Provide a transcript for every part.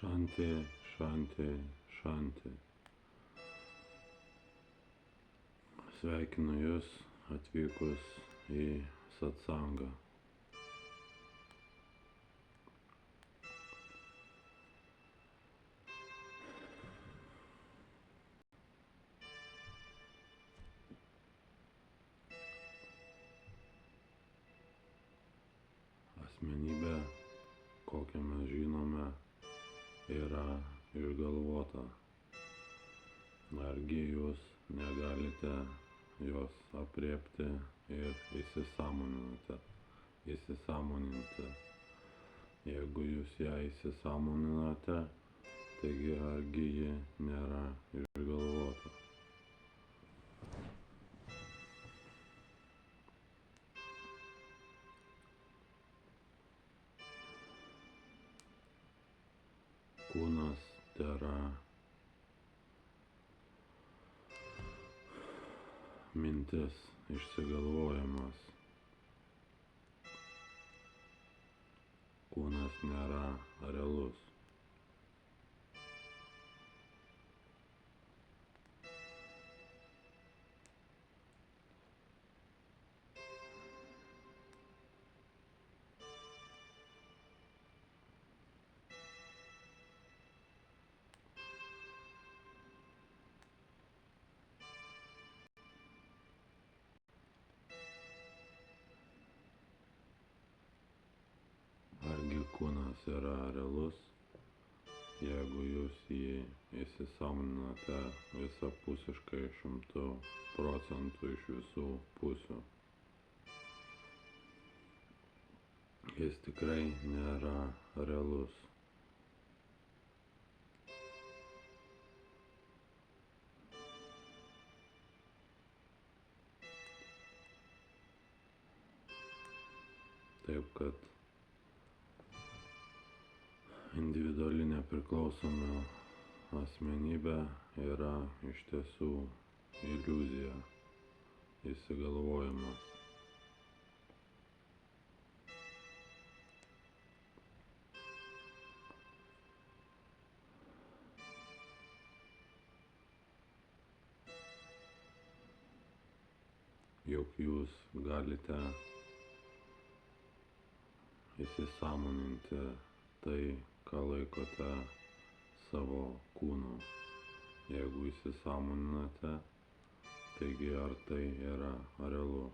Šanti, šanti, šanti. Sveikinu Jūs atvykus į satsangą. Asmenybė, kokią mes žinome, yra išgalvota. Argi Jūs negalite jos aprėpti ir įsisąmoninti. Jeigu Jūs ją įsisąmoninate, taigi argi ji nėra išgalvota. Kūnas tėra mintis išsigalvojimas. Kūnas nėra realus. Argi kūnas yra realus, jeigu Jūs jį įsisąmoninate visapusiškai 100% iš visų pusių? Jis tikrai nėra realus. Taip kad individuali nepriklausoma asmenybė yra iš tiesų iliuzija, įsigalvojimas. Juk Jūs galite įsisąmoninti tai, ką laikote savo kūnu. Jeigu įsisąmoninate, taigi ar tai yra realu?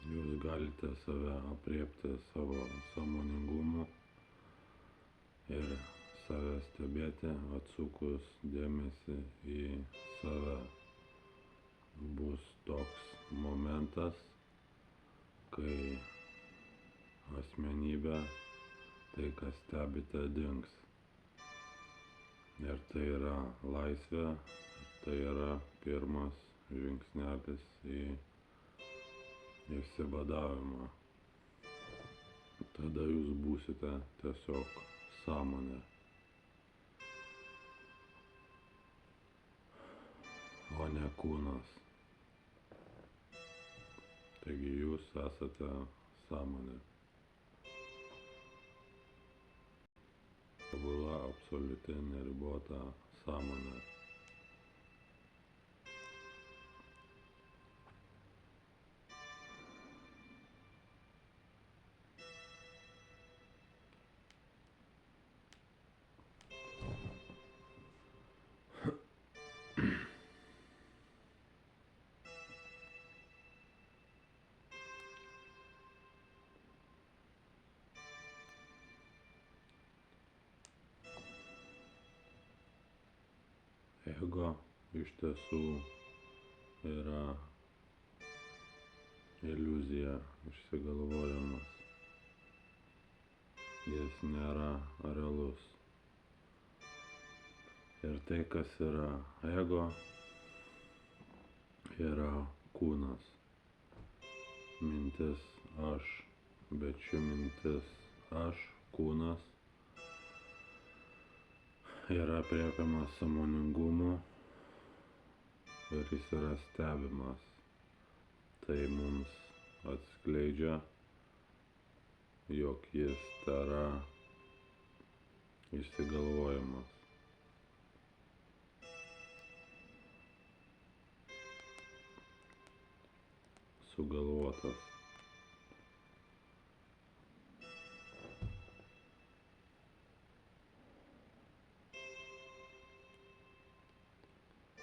Jūs galite save aprėpti savo sąmoningumu ir save stebėti, atsukus dėmesį į save. Bus toks momentas, kai asmenybė, tai, ką stebite, dings. Ir tai yra laisvė, tai yra pirmas žingsnelis į išsivadavimą. Tada Jūs būsite tiesiog sąmonė, o ne kūnas. Taigi Jūs esate sąmonė. Tobula, absoliuti, neribota sąmonė. Ego iš tiesų yra iliuzija, išsigalvojimas. jis nėra realus. Ir tai, kas yra ego, yra kūnas. Mintis aš, bet ši mintis aš, kūnas, yra aprėpiamas sąmoningumu ir jis yra stebimas. Tai mums atskleidžia, jog jis tėra išsigalvojimas. Sugalvotas.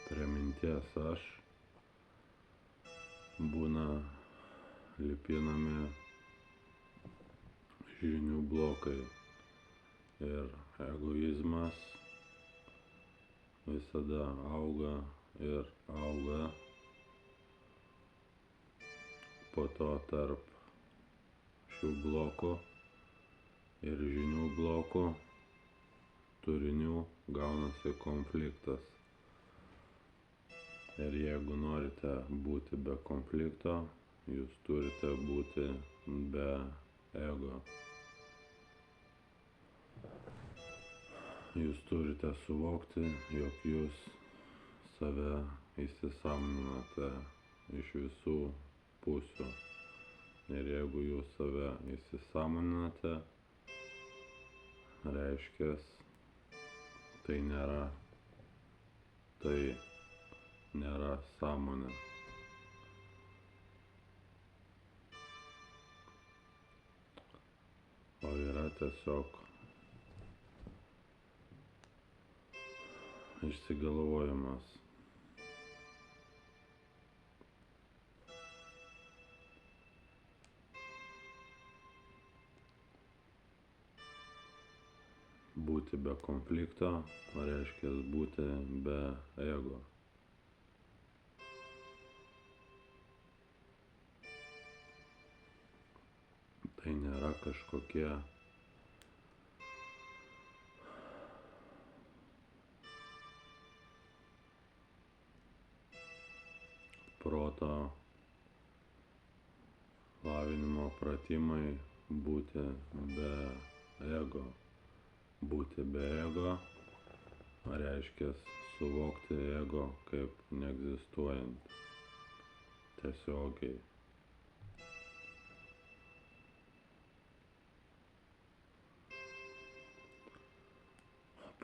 Prie minties aš būna lipinami žinių blokai ir egoizmas visada auga ir auga. Po to tarp šių blokų ir žinių blokų turinių gaunasi konfliktas. Ir jeigu norite būti be konflikto, jūs turite būti be ego. Jūs turite suvokti, jog jūs save įsisąmoninate iš visų pusių. Ir jeigu jūs save įsisąmoninate, reiškia, tai nėra sąmonė. O yra tiesiog išsigalvojimas. Būti be konflikto reiškia būti be ego. Tai nėra kažkokie proto lavinimo pratimai būti be ego. Būti be ego reiškia suvokti ego kaip neegzistuojant tiesiogiai.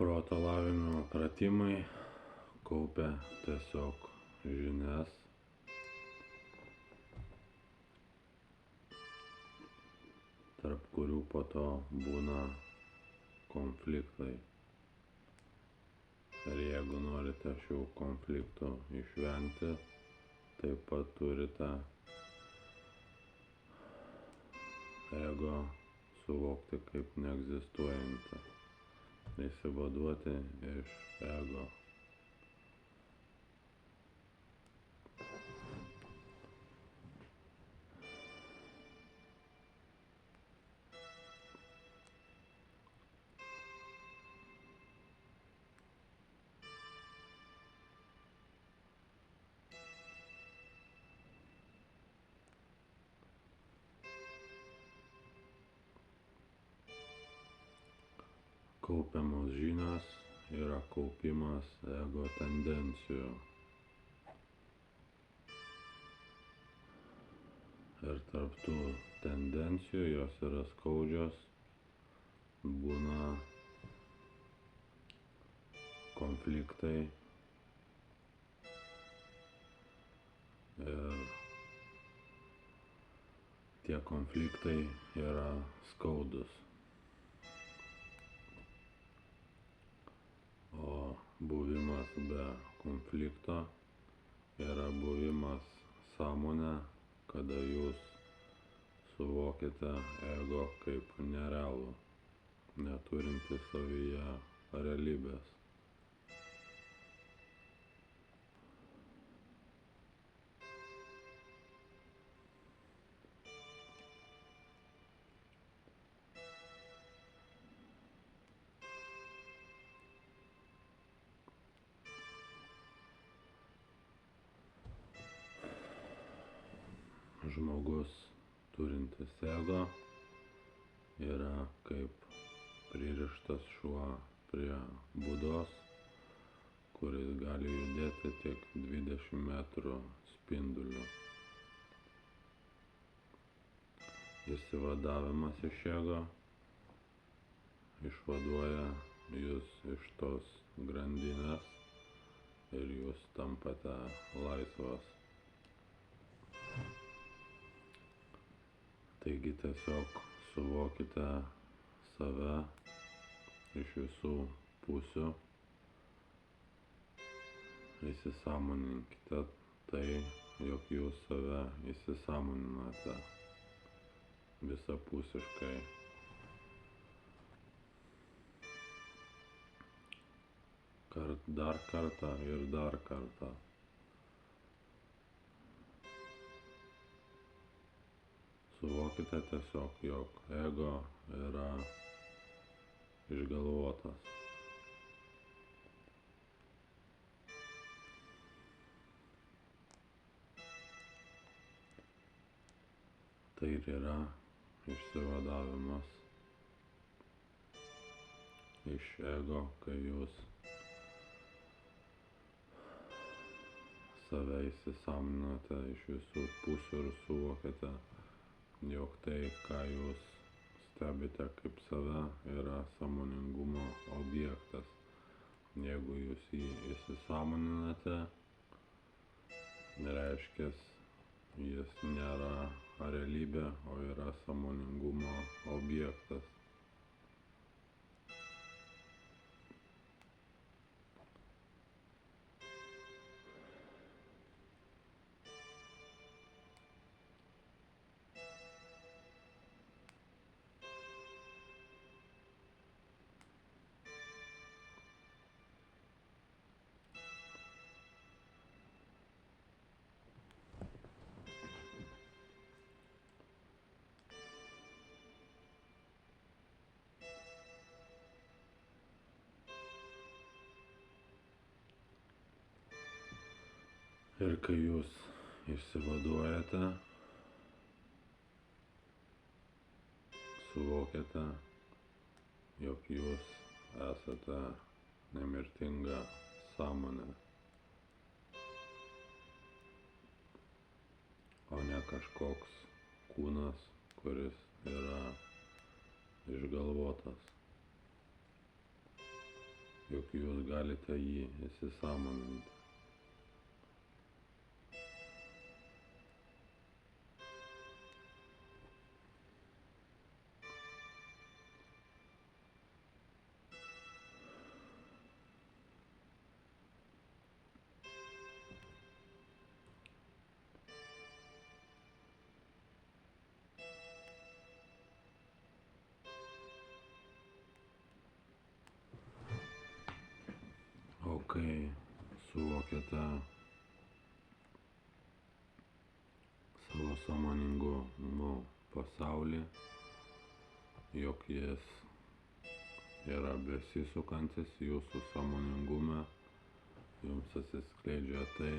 Proto lavinimo pratimai kaupia tiesiog žinias, tarp kurių po to būna konfliktai. Ir jeigu norite šių konfliktų išvengti, taip pat turite ego suvokti kaip neegzistuojantį. Išsivaduoti iš ego. Kaupiamos žinios yra kaupimas ego tendencijų. Ir tarp tų tendencijų, jos yra skaudžios, būna konfliktai ir tie konfliktai yra skaudus. O buvimas be konflikto yra buvimas sąmonė, kada jūs suvokite ego kaip nerealų, neturintį savyje realybės. žmogus turintis ego yra kaip pririštas šuo prie būdos, kuris gali judėti tik 20 metrų spinduliu. Išsivadavimas iš ego išvaduoja jūs iš tos grandinės ir jūs tampate laisvas. Taigi tiesiog suvokite save iš visų pusių, įsisąmoninkite tai, jog jūs save įsisąmoninate visapusiškai. Dar kartą ir dar kartą. Suvokite tiesiog, jog ego yra išgalvotas. Tai ir yra išsivadavimas iš ego, kai jūs save įsisąmoninate iš visų pusių ir suvokiate, jog tai, ką jūs stebite kaip save, yra sąmoningumo objektas. Jeigu jūs jį įsisąmoninate, reiškia, jis nėra realybė, o yra sąmoningumo objektas. Ir kai jūs išsivaduojate, suvokiate, jog jūs esate nemirtinga sąmonė, o ne kažkoks kūnas, kuris yra išgalvotas, jog jūs galite jį įsisąmoninti. O kai suvokiate savo sąmoningumo pasaulį, jog jis yra besisukantis jūsų sąmoningume, jums atsiskleidžia tai,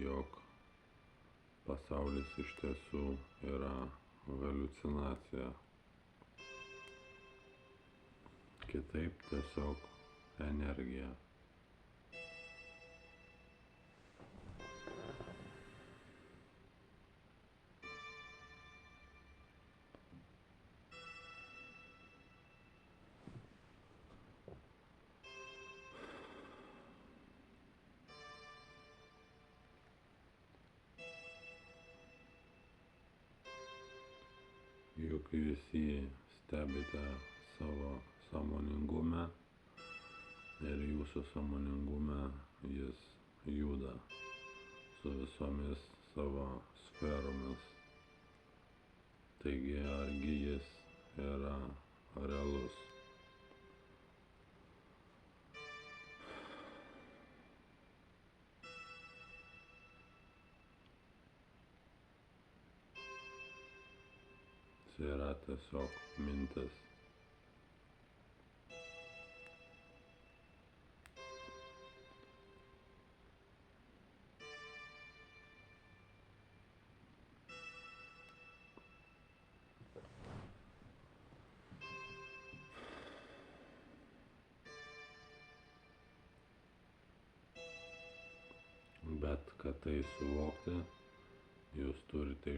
jog pasaulis iš tiesų yra haliucinacija. Kitaip tiesiog energija. Juk jūs jį stebite savo sąmoningume ir jūsų sąmoningume jis juda su visomis savo sferomis. Taigi argi jis yra realus? Jis yra tiesiog mintis. Bet kad tai suvokti, jūs turite